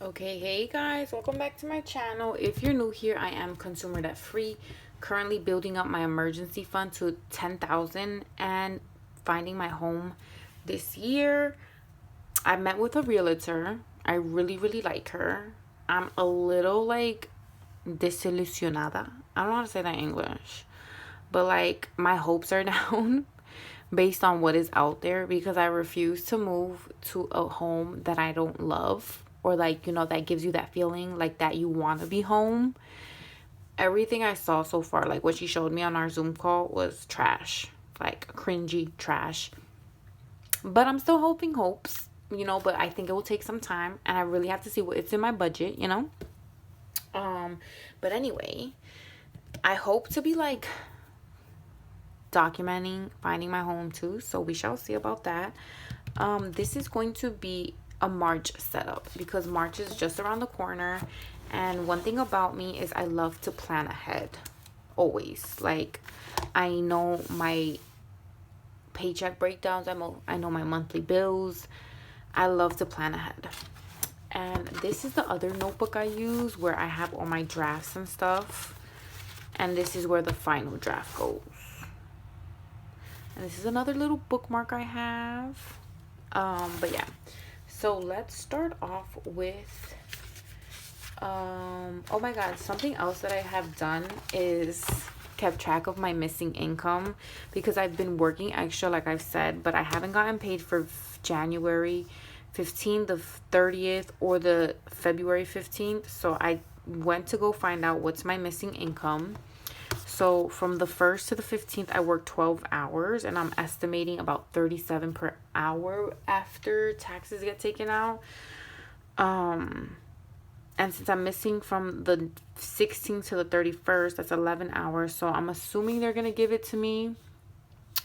Okay, hey guys, welcome back to my channel. If you're new here, I am consumer debt free, currently building up my emergency fund to 10,000 and finding my home this year. I met with a realtor. I really like her. I'm a little like desilusionada. I don't know how to say that in English, but like my hopes are down based on what is out there because I refuse to move to a home that I don't love, or like, that gives you that feeling like that you want to be home. Everything I saw so far, like what she showed me on our Zoom call, was trash, like cringy trash. But I'm still hoping hopes, but I think it will take some time and I really have to see what it's in my budget. Um but anyway, I hope to be like documenting finding my home too, so we shall see about that. This is going to be a March setup because March is just around the corner, and one thing about me is I love to plan ahead always. Like, I know my paycheck breakdowns, I know my monthly bills. I love to plan ahead. And this is the other notebook I use where I have all my drafts and stuff, and this is where the final draft goes. And this is another little bookmark I have. But yeah, so let's start off with oh my god, something else that I have done is kept track of my missing income, because I've been working extra, like I've said, but I haven't gotten paid for January 15th, the 30th, or the February 15th. So I went to go find out what's my missing income. So from the 1st to the 15th, I worked 12 hours, and I'm estimating about 37 per hour after taxes get taken out. And since I'm missing from the 16th to the 31st, that's 11 hours. So I'm assuming they're going to give it to me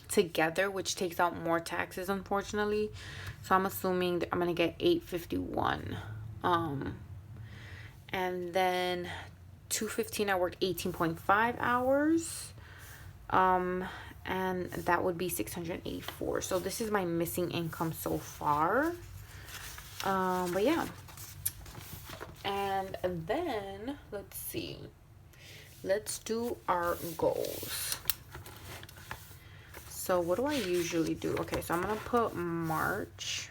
together, which takes out more taxes, unfortunately. So I'm assuming that I'm going to get 851. And then 215, I worked 18.5 hours. And that would be 684. So this is my missing income so far. But yeah. And then let's see. Let's do our goals. So what do I usually do? Okay, so I'm gonna put March.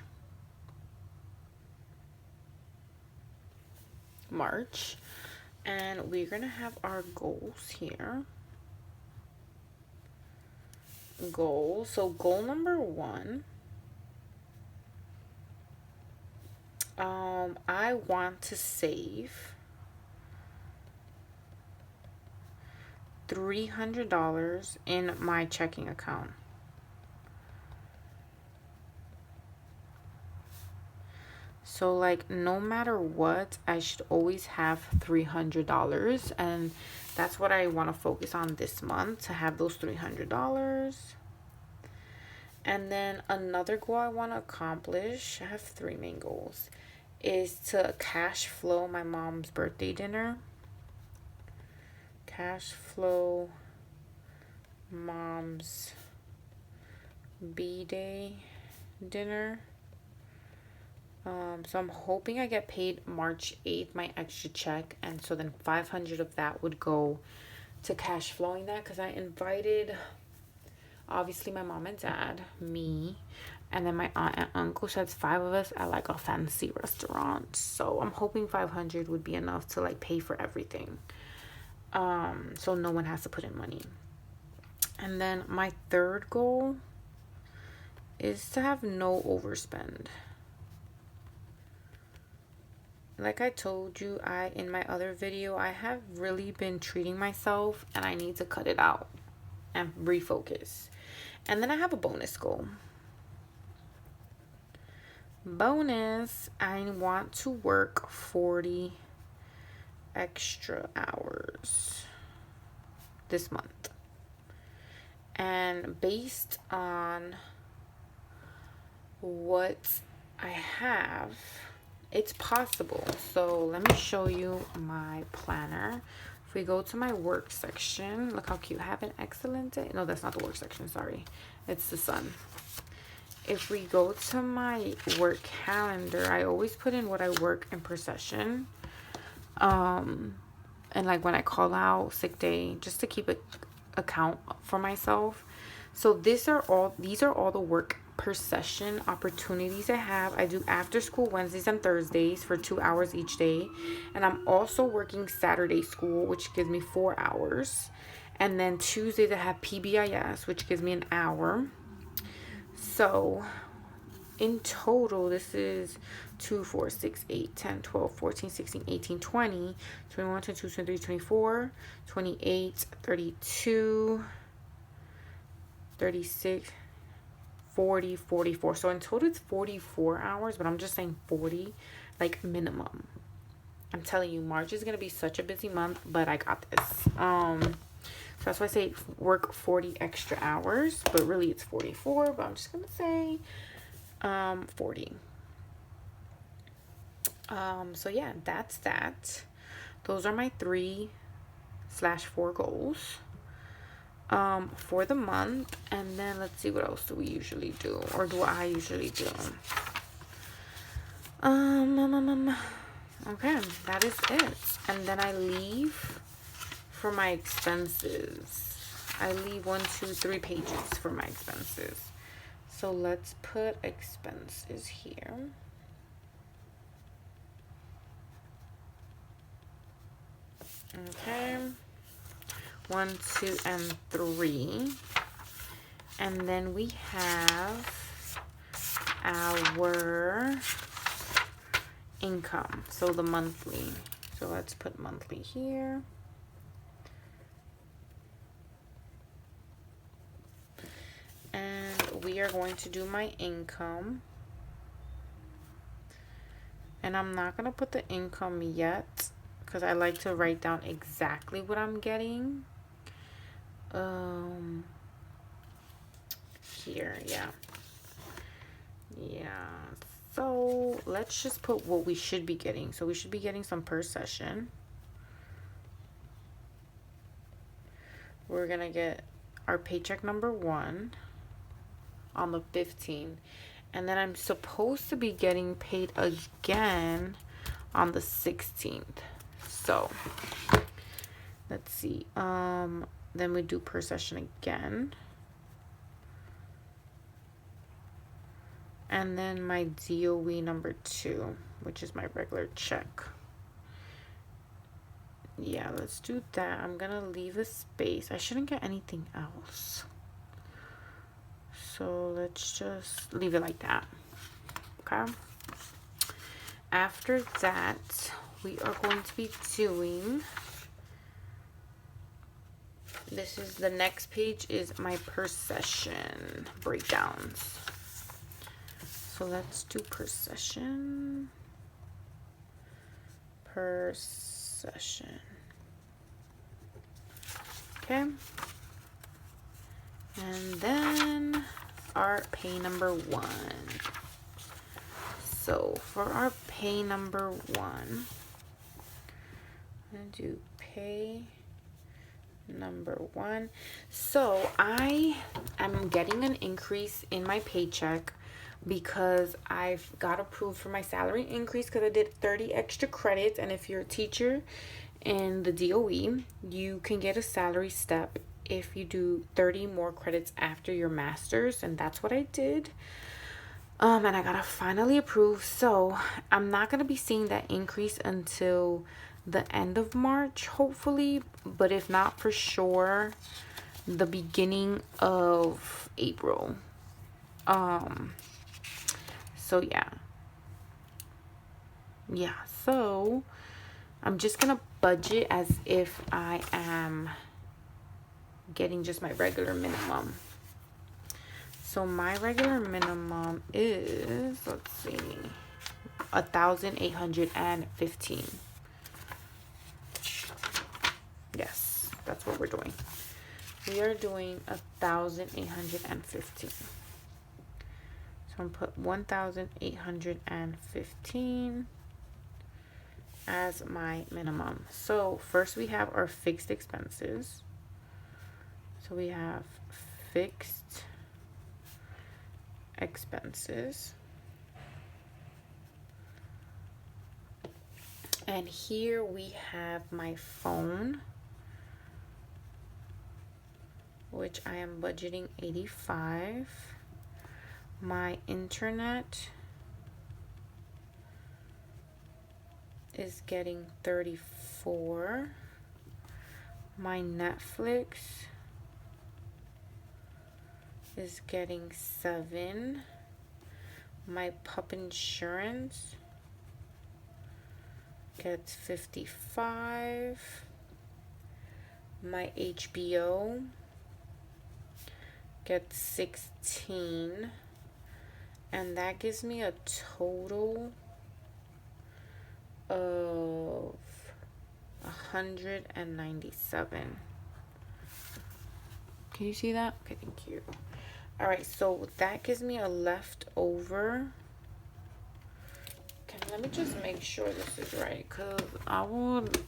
And we're gonna have our goals here. Goals. So goal number 1. I want to save $300 in my checking account. So like, no matter what, I should always have $300, and that's what I want to focus on this month, to have those $300. And then another goal I want to accomplish, I have 3 main goals, is to cash flow my mom's birthday dinner. Cash flow mom's B-Day dinner. So I'm hoping I get paid March 8th, my extra check, and so then 500 of that would go to cash flowing that, because I invited obviously my mom and dad, me, and then my aunt and uncle. So that's 5 of us at like a fancy restaurant. So I'm hoping 500 would be enough to like pay for everything, so no one has to put in money. And then my third goal is to have no overspend. Like I told you, in my other video, I have really been treating myself, and I need to cut it out and refocus. And then I have a bonus goal. Bonus, I want to work 40 extra hours this month. And based on what I have, it's possible. So let me show you my planner. If we go to my work section, look how cute. Have an excellent day. No, that's not the work section, sorry. It's the sun. if we go to my work calendar, I always put in what I work in per session. And like when I call out sick day, just to keep a account for myself. So these are all the work per session opportunities I have. I do after school Wednesdays and Thursdays for 2 hours each day, and I'm also working Saturday school, which gives me 4 hours. And then Tuesdays I have PBIS, which gives me an hour. So in total, this is 2, 4, 6, 8, 10, 12, 14, 16, 18, 20, 21, 22, 23, 24, 28, 32, 36, 40, 44. So in total, it's 44 hours, but I'm just saying 40, like minimum. I'm telling you, March is going to be such a busy month, but I got this. So that's why I say work 40 extra hours, but really it's 44, but I'm just going to say 40. So yeah, that's that. Those are my 3/4 goals for the month. And then let's see, what else do we usually do, or do I usually do? Okay, that is it. And then I leave for my expenses. I leave 1, 2, 3 pages for my expenses. So let's put expenses here. Okay. 1, 2, and 3. And then we have our income. So the monthly. So let's put monthly here. And we are going to do my income. And I'm not going to put the income yet, because I like to write down exactly what I'm getting. Here, yeah. So let's just put what we should be getting. So we should be getting some per session. We're gonna get our paycheck number 1 on the 15th, and then I'm supposed to be getting paid again on the 16th. So let's see. Then we do per session again. And then my DOE number 2, which is my regular check. Yeah, let's do that. I'm gonna leave a space. I shouldn't get anything else. So let's just leave it like that. Okay. After that, we are going to be doing, this is the next page, is my per session breakdowns. So let's do per session. Per session. Okay. And then our pay number 1. So for our pay number 1, I'm going to do pay number 1. So I am getting an increase in my paycheck because I've got approved for my salary increase, because I did 30 extra credits. And if you're a teacher in the DOE, you can get a salary step if you do 30 more credits after your master's, and that's what I did. And I got finally approved. So I'm not going to be seeing that increase until the end of March, hopefully, but if not, for sure the beginning of April. So yeah, so I'm just gonna budget as if I am getting just my regular minimum. So my regular minimum is, let's see, 1,815. Yes, that's what we're doing. We are doing 1,815. So I'm gonna put 1,815 as my minimum. So first we have our fixed expenses. So we have fixed expenses. And here we have my phone, which I am budgeting $85. My internet is getting $34. My Netflix is getting $7. My pup insurance gets $55. My HBO gets $16, and that gives me a total of $197. Can you see that? Okay, thank you. All right, so that gives me a leftover. Okay, let me just make sure this is right, because I would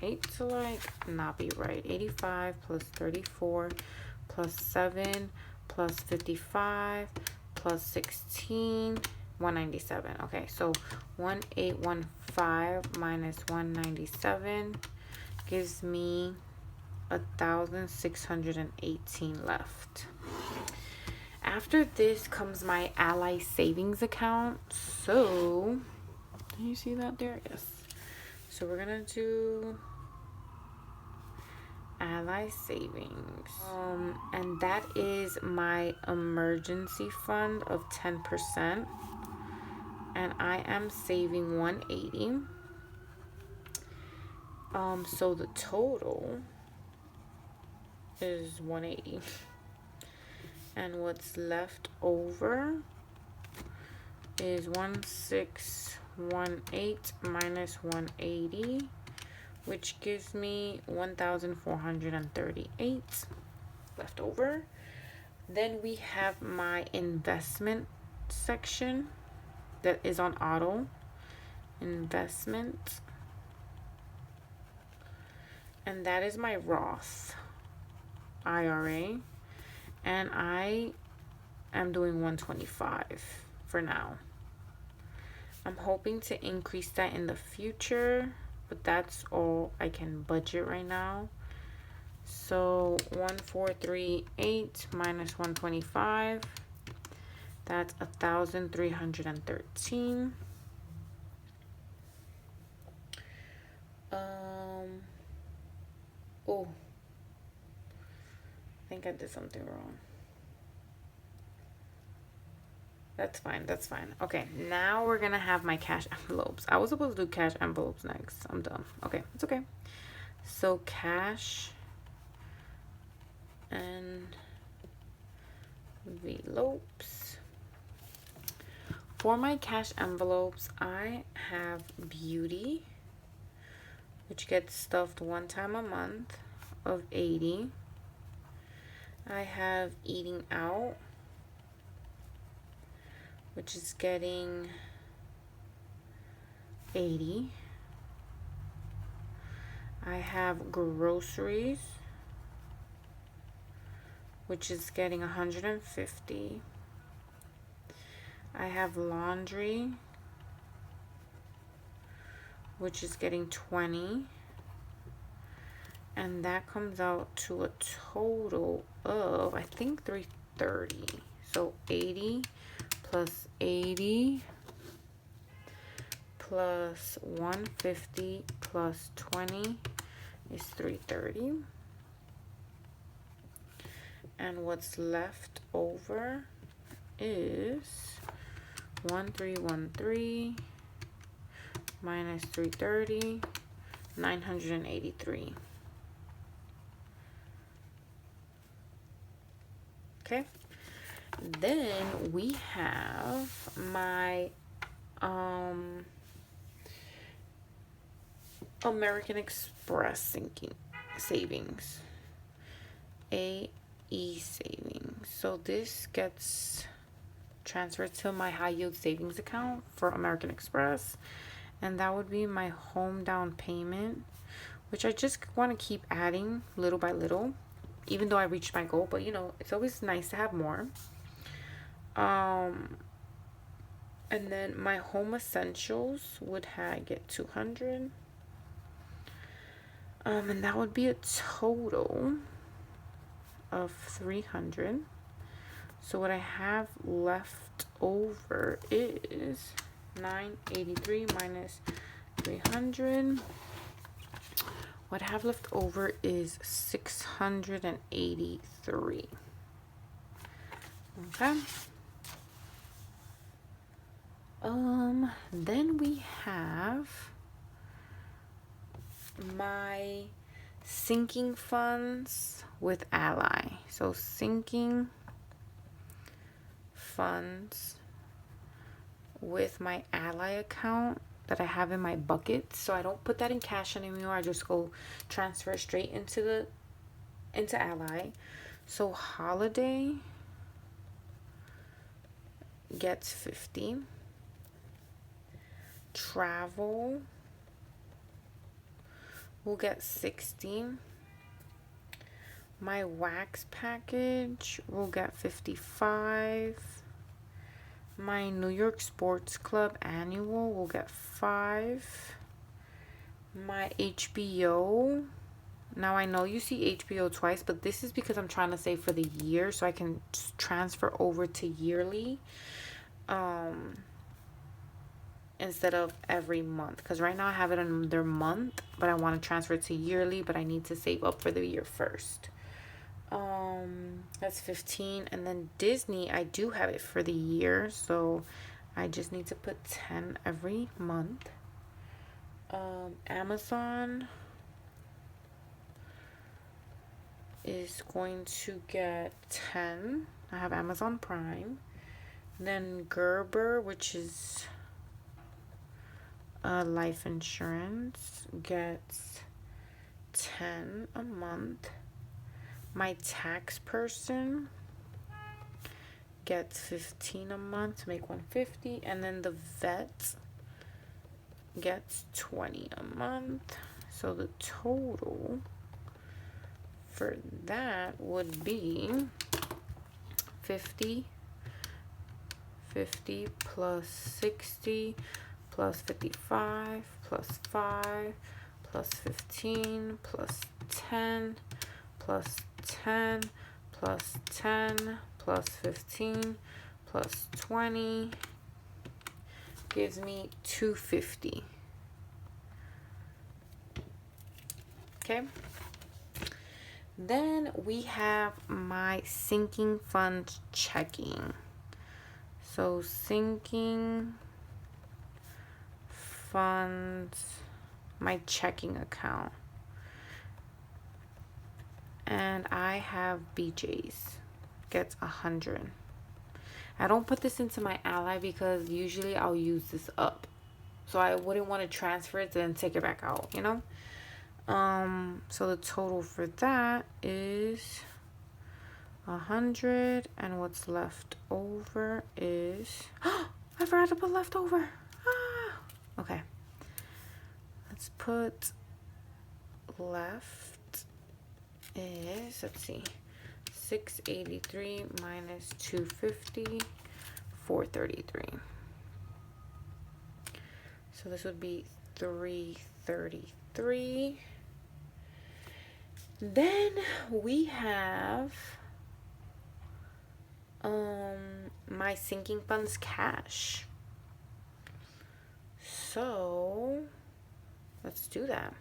hate to like not be right. 85 plus 34 plus 7 plus 55 plus 16, 197. Okay, so 1815 minus 197 gives me 1,618 left. After this comes my Ally savings account. So, can you see that there? Yes. So we're gonna do Ally savings, and that is my emergency fund of 10%, and I am saving 180. So the total is 180, and what's left over is 1618 minus 180, which gives me 1,438 left over. Then we have my investment section that is on auto. Investment. And that is my Roth IRA. And I am doing 125 for now. I'm hoping to increase that in the future, but that's all I can budget right now. So 1438 minus 125, that's 1,313. Oh, I think I did something wrong. That's fine, that's fine. Okay, now we're gonna have my cash envelopes. I was supposed to do cash envelopes next. I'm dumb. Okay, it's okay. So cash envelopes. For my cash envelopes, I have beauty, which gets stuffed one time a month, of 80. I have eating out, which is getting 80. I have groceries, which is getting 150. I have laundry, which is getting 20. And that comes out to a total of, I think, 330. So 80 plus 80 plus 150 plus 20 is 330. And what's left over is 1313 minus 330, 983. Okay, then we have my American Express savings, AE savings. So this gets transferred to my high yield savings account for American Express, and that would be my home down payment, which I just want to keep adding little by little, even though I reached my goal. But you know, it's always nice to have more. And then my home essentials would get 200. And that would be a total of 300. So what I have left over is 983 minus 300. What I have left over is 683. Okay. Then we have my sinking funds with Ally. So sinking funds with my Ally account that I have in my bucket. So I don't put that in cash anymore. I just go transfer straight into Ally. So Holiday gets 50. Travel will get 60. My wax package will get 55. My New York Sports Club annual will get 5. My HBO, now I know you see HBO twice, but this is because I'm trying to save for the year so I can transfer over to yearly instead of every month, because right now I have it under month, but I want to transfer it to yearly, but I need to save up for the year first. That's 15. And then Disney, I do have it for the year, so I just need to put 10 every month. Amazon is going to get 10. I have Amazon Prime. Then Gerber, which is life insurance, gets 10 a month. My tax person gets 15 a month to make 150. And then the vet gets 20 a month. So the total for that would be 50 plus 60 plus 55 plus 5 plus 15 plus 10 plus 10 plus 10 plus 15 plus 20 gives me 250. Okay. Then we have my sinking fund checking. So sinking funds, my checking account. And I have BJ's gets 100. I don't put this into my Ally because usually I'll use this up. So I wouldn't want to transfer it and take it back out, you know? So the total for that is 100, and what's left over is I forgot to put leftover. Okay, let's put left is, let's see, 683 minus 250, 433. So this would be 333. Then we have my sinking funds cash. So let's do that.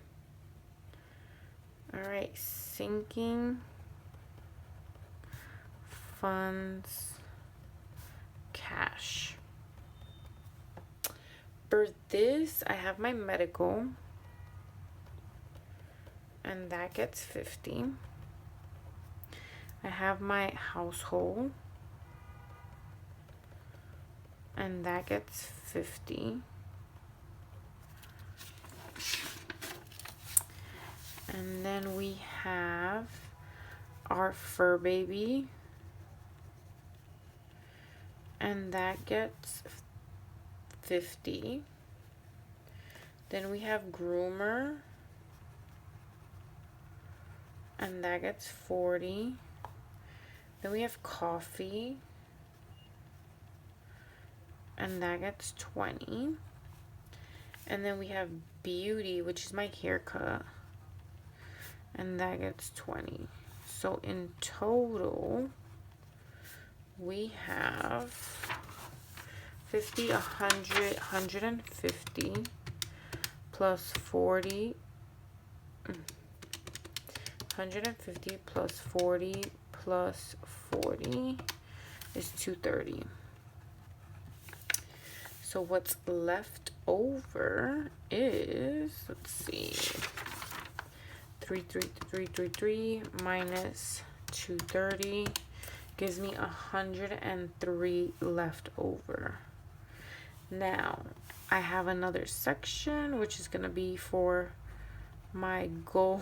All right, sinking funds cash. For this, I have my medical, and that gets 50. I have my household, and that gets 50. And then we have our fur baby, and that gets 50. Then we have groomer, and that gets 40. Then we have coffee, and that gets 20. And then we have beauty, which is my haircut, and that gets 20. So in total, we have 50, 100, 150 plus 40, 150 plus 40 plus 40 is 230. So what's left over is, let's see, 3 minus 230 gives me 103 left over. Now I have another section which is gonna be for my goal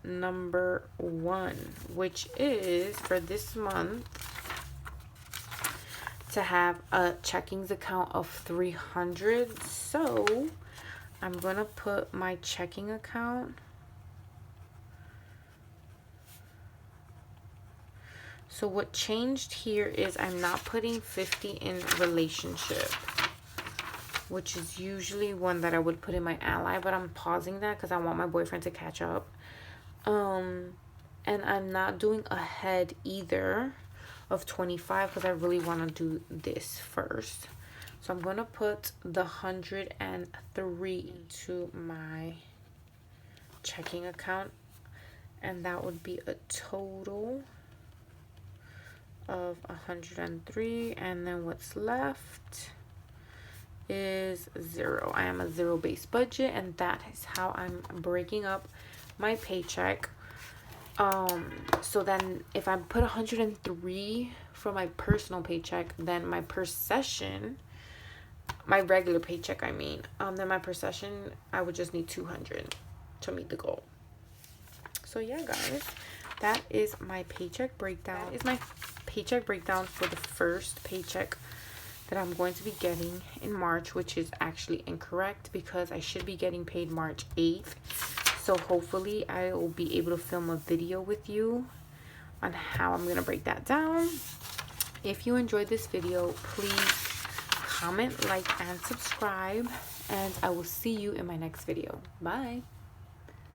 number 1, which is for this month to have a checkings account of 300. So I'm gonna put my checking account. So what changed here is I'm not putting 50 in relationship, which is usually one that I would put in my ally, but I'm pausing that because I want my boyfriend to catch up. And I'm not doing a head either of 25 because I really want to do this first. So I'm going to put the 103 to my checking account, and that would be a total of 103. And then what's left is 0. I am a 0 base budget, and that is how I'm breaking up my paycheck. So then if I put 103 for my personal paycheck, then my per session, my regular paycheck, I mean, then my per session, I would just need 200 to meet the goal. So yeah, guys, that is my paycheck breakdown. That is my paycheck breakdown for the first paycheck that I'm going to be getting in March, which is actually incorrect because I should be getting paid March 8th. So hopefully I will be able to film a video with you on how I'm going to break that down. If you enjoyed this video, please comment, like, and subscribe. And I will see you in my next video. Bye.